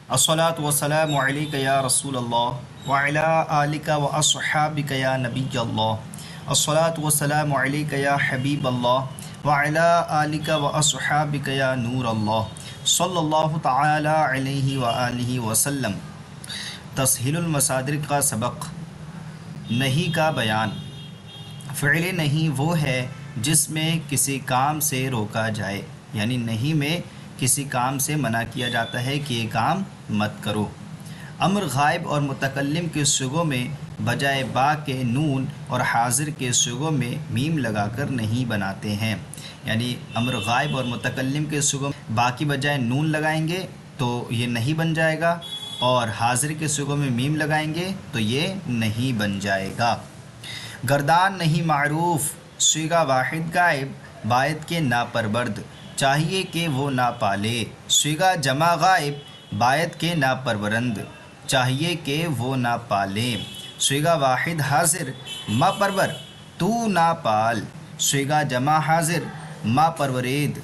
अस्सलातु वस्सलामु अलैका या रसूल अल्लाह व अला आलिका व अस्हाबिका या नबी अल्लाह। अस्सलातु वस्सलामु अलैका या हबीब अल्लाह व अला आलिका व अस्हाबिका या नूर अल्लाह सल्लल्लाहु तआला अलैहि व आलिहि वसल्लम। तस्हीलुल मसादिर का सबक। नहीं का बयान। फ़िल नहीं वो है जिसमें किसी काम से रोका जाए, यानी नहीं में किसी काम से मना किया जाता है कि ये काम मत करो। अम्र गायब और मुतकल्लिम के सिगों में बजाय बा के नून और हाजिर के सिगों में मीम लगाकर नहीं बनाते हैं, यानी अम्र गायब और मुतकल्लिम के सिगों में बा की बजाय नून लगाएंगे तो ये नहीं बन जाएगा, और हाजिर के सिगों में मीम लगाएंगे तो ये नहीं बन जाएगा। गर्दान नहीं मारूफ, सीगा वाहिद गायब, बायत के नापरवरद, चाहिए कि वो ना पाले। सीगा जमा गायब, बायत के नापरवरंद, चाहिए कि वो ना पाले। सीगा वाहिद हाजिर, मा परवर, तू ना पाल। सीगा जमा हाजिर, मा परवरेद,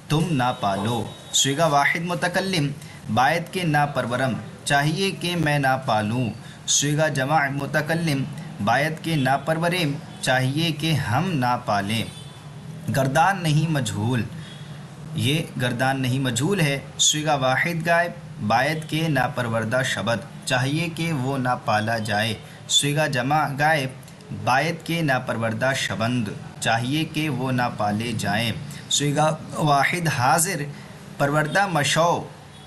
तुम ना पालो। सीगा वाहिद मुतकल्लिम, बायत के नापरवरम, चाहिए कि मैं ना पालूँ। सीगा जमा मुतकल्लिम, बायत के नापरवरेम, चाहिए कि हम ना पालें। गर्दान नहीं मजहूल, ये गर्दान नहीं मजहूल है। सीगा वाहिद गायब, बायत के नापरवरदा शब्द, चाहिए कि वो ना पाला जाए। सीगा जमा गायब, बायत के नापरवरदा शबंद, चाहिए कि वो ना पाले जाएं। सीगा वाहिद हाजिर, परवरदा मशौ,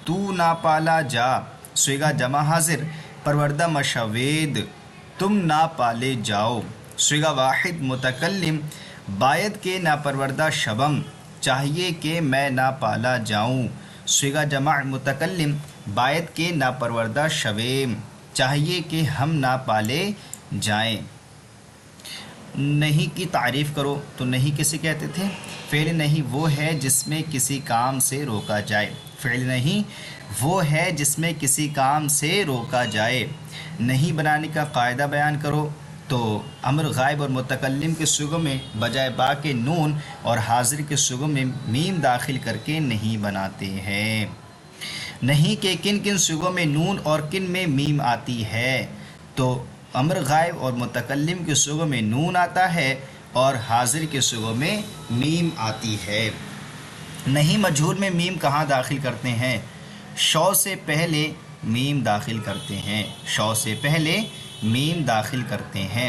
तू ना पाला जा। सीगा जमा हाजिर, परवरदा मशवेद, तुम ना पाले जाओ। सीगा वाहिद मुतकल्लिम, बायत के नापरवरदा शबम, चाहिए कि मैं ना पाला जाऊं। सीगा जमा मुतकल्लिम, बायत के नापरवरदा शवेम, चाहिए कि हम ना पाले जाएं। नहीं की तारीफ़ करो तो नहीं किसे कहते थे? फ़िल नहीं वो है जिसमें किसी काम से रोका जाए। फ़िल नहीं वो है जिसमें किसी काम से रोका जाए। नहीं बनाने का कायदा बयान करो तो अम्र गायब और मुतकल्लिम के सिगों में बजाय बा के नून और हाजिर के सिगों में मीम दाखिल करके नहीं बनाते हैं। नहीं के किन किन सिगों में नून और किन में मीम आती है? तो अम्र गायब और मुतकल्लिम के सिगों में नून आता है और हाजिर के सिगों में मीम आती है। नहीं मजहूल में मीम कहाँ दाखिल करते हैं? शौ से पहले मीम दाखिल करते हैं। शौ से पहले मीम दाखिल करते हैं।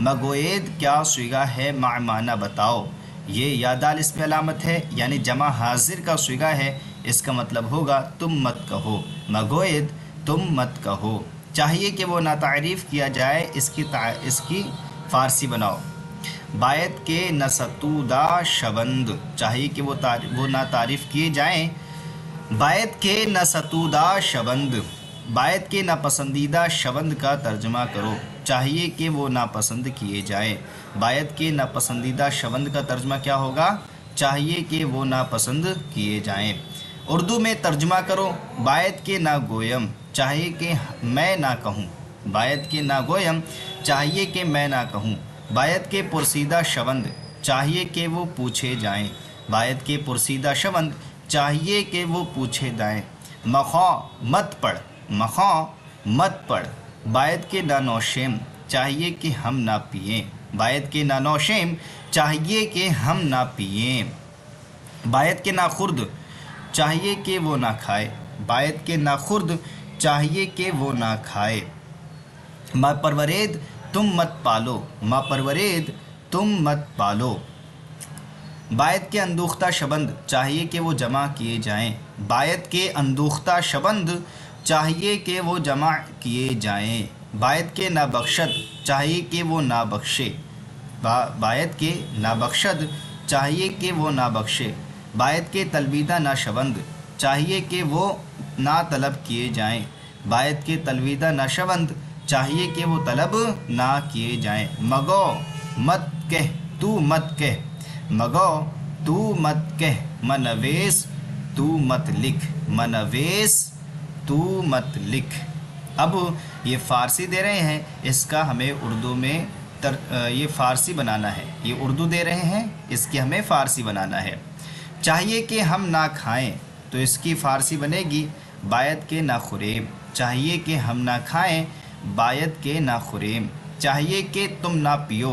मगोएद क्या सीगा है, माना बताओ। ये यादाल इसमें अलामत है, यानी जमा हाजिर का सीगा है, इसका मतलब होगा तुम मत कहो। मगोएद तुम मत कहो। चाहिए कि वो ना तारीफ़ किया जाए, इसकी फ़ारसी बनाओ। बायत के नसतूदा शबंद, चाहिए कि वो ना तारीफ़ किए जाएँ। बायत के नसतूदा शबंद, बायत के नापसंदीदा शबंद का तर्जमा करो, चाहिए कि वो नापसंद किए जाएं। बायत के नापसंदीदा शबंद का तर्जमा क्या होगा? चाहिए कि वो नापसंद किए जाएं। उर्दू में तर्जमा करो। बायत के ना गोयम, चाहिए कि मैं ना कहूँ। बायत के ना गोयम, चाहिए कि मैं ना कहूँ। बायत के पुरसीदा शबंद, चाहिए कि वो पूछे जाएं। बायत के पुरसीदा शबंद, चाहिए कि वो पूछे जाएं। मखौ मत पढ़, मखौ मत पढ़। बायत के नानौशेम, चाहिए कि हम ना पिएं। बायत के नानौशेम, चाहिए कि हम ना पिएं। बायत के नाखुर्द, चाहिए कि वो ना खाए। बायत के नाखुर्द, चाहिए कि वो ना खाए। मा परवरेद तुम मत पालो, मा परवरेद तुम मत पालो। बायत के अंदूख्ता शबंद, चाहिए कि वो जमा किए जाएं। बायत के अंदूख्ता शबंद, चाहिए कि वो जमा किए जाएं। बायत के नाबख्शद, चाहिए कि वो ना बख्शे। बायत के नाबख्शद, चाहिए कि वो ना बख्शे। बायत के तलबीदा ना शबंद, चाहिए कि वो ना तलब किए जाएं। बायत के तलबीदा ना शबंद, चाहिए कि वो तलब ना किए जाएं। मगो मत कह, तू मत कह। मगो तू मत कह, मनवेस तू मत लिख। मनवेस तू मत लिख। अब ये फ़ारसी दे रहे हैं, इसका हमें उर्दू में ये फ़ारसी बनाना है। ये उर्दू दे रहे हैं, इसकी हमें फ़ारसी बनाना है। चाहिए कि हम ना खाएं, तो इसकी फ़ारसी बनेगी बायत के ना खुरेम, चाहिए कि हम ना खाएं बायत के ना खुरेम, चाहिए कि तुम ना पियो,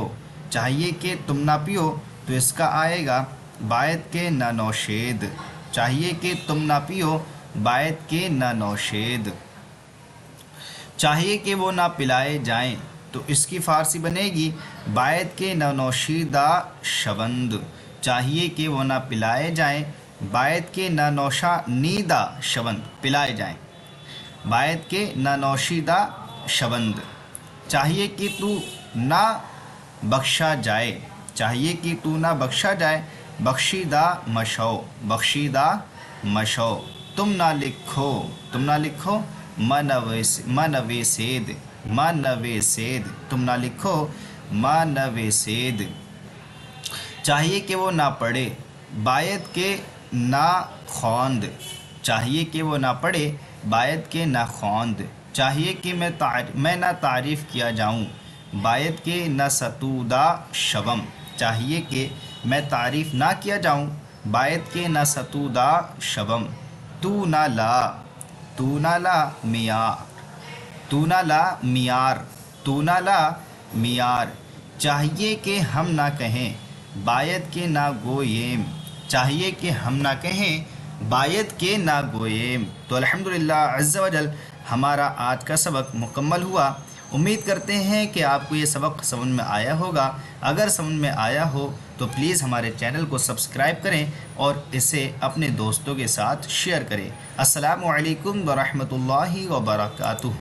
चाहिए कि तुम ना पियो तो इसका आएगा बायत के ना नौशेद, चाहिए कि तुम ना पियो बायत के ना नौशेद, चाहिए कि वो ना पिलाए जाएं तो इसकी फ़ारसी बनेगी बायत के ना नौशीदा शवंद, चाहिए कि वो ना पिलाए जाएं बायत के ना नौशा नीदा शवंद, पिलाए जाएं, बायत के ना नौशीदा शवंद, चाहिए कि तू ना बख्शा जाए, चाहिए कि तू ना बख्शा जाए बख्शीदा मशो, बख्शीदा मशो, तुम ना लिखो, तुम ना लिखो मनवेसेद, मनवेसेद, तुम ना लिखो मनवेसेद, चाहिए कि वो ना पढ़े बायत के ना खौंद, चाहिए कि वो ना पढ़े बायत के ना खौंद, चाहिए कि मैं ना तारीफ़ किया जाऊं बायत के ना सतूदा शवम, चाहिए कि मैं तारीफ़ ना किया जाऊं बायत के ना सतूदा शवम, तू ना ला, तू ना ला मियार, तू ना ला मियार, तू ना ला मियार, चाहिए कि हम ना कहें बायत के ना गोयेम, चाहिए कि हम ना कहें बायत के ना गोयेम। तो अल्हम्दुलिल्लाह अज़्ज़ा वजल हमारा आज का सबक मुकम्मल हुआ। उम्मीद करते हैं कि आपको ये सबक समझ में आया होगा। अगर समझ में आया हो तो प्लीज़ हमारे चैनल को सब्सक्राइब करें और इसे अपने दोस्तों के साथ शेयर करें। अस्सलामु अलैकुम व रहमतुल्लाहि व बरकातुहू।